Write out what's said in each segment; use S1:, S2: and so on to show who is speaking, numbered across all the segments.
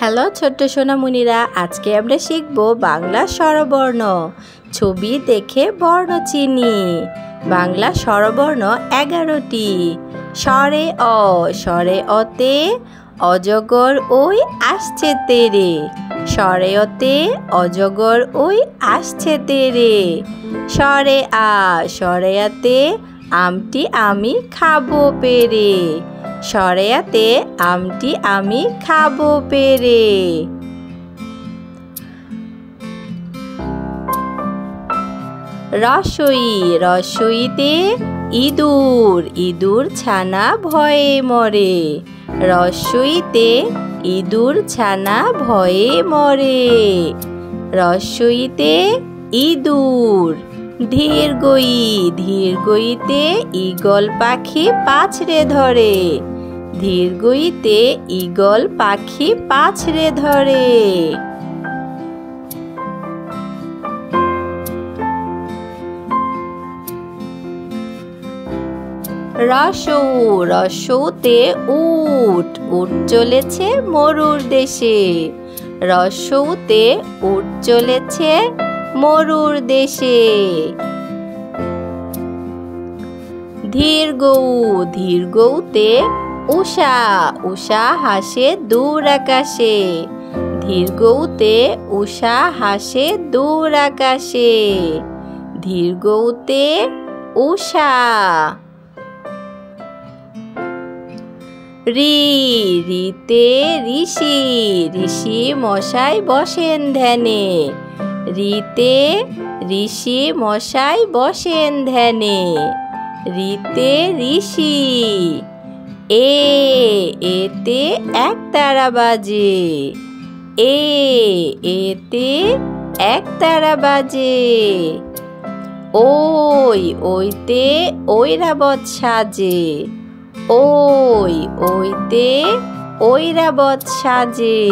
S1: Hello ছোট্ট সোনামণিরা, আজকে আমরা শিখব বাংলা স্বরবর্ণ। ছবি দেখে বর্ণ চিনি। বাংলা স্বরবর্ণ 11টি। স্বরে অ, স্বরে অতে অজগর ওই আসছে তেরে। স্বরে অতে অজগর ওই আসছে তেরে। স্বরে আ, স্বরে আতে আমটি আমি খাবো পেরে। স্বরে আতে আমটি আমি খাবো পেরে। রসই, রসইতে ইঁদুর, ইঁদুর ছানা ভয়ে মরে। রসইতে ইঁদুর ছানা ভয়ে মরে। রসইতে ইঁদুর। ধীরগই, ধীরগইতে ঈগল পাখি পাছড়ে ধরে। ধীরগইতে ঈগল পাখি পাছড়ে ধরে। রসৌ, রসৌতে উট, উট চলেছে মরুর দেশে। রসৌতে উট চলেছে মরুর দেশে। ধীরগৌ, ধীরগৌতে উষা, উষা হাসে দূর আকাশে। ধীরগৌতে উষা হাসে দূর আকাশে। ধীরগৌতে উষা। রি, রিতে ঋষি, ঋষি মশাই বসেন ধ্যানে। রিতে ঋষি মশাই বসেন ধ্যানে। রিতে ঋষি। এ, এতে একতারা বাজে। এ, এতে একতারা বাজে। ওই, ওইতে ঐরাবত সাজে। ওই, ওইতে ঐরাবত সাজে।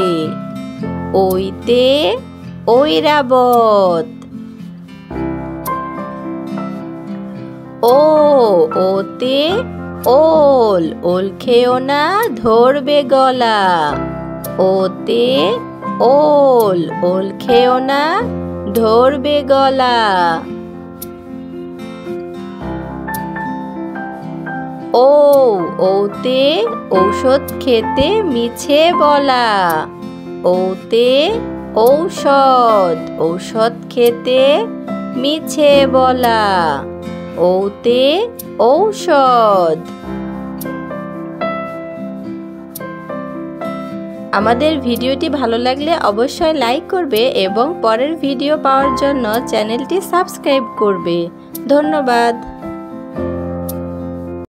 S1: ওইতে ঐরাবত। ও, ওতে ওল, ওল খেও না ধরবে গলা। ওতে ওল, ওল খেও না ধরবে গলা। ও, ওতে ঔষধ খেতে মিছে বলা। ওতে ঔষধ, ঔষধ খেতে মিছে বলা। ওতে ঔষধ। আমাদের ভিডিওটি ভালো লাগলে অবশ্যই লাইক করবে এবং পরের ভিডিও পাওয়ার জন্য চ্যানেলটি সাবস্ক্রাইব করবে। ধন্যবাদ।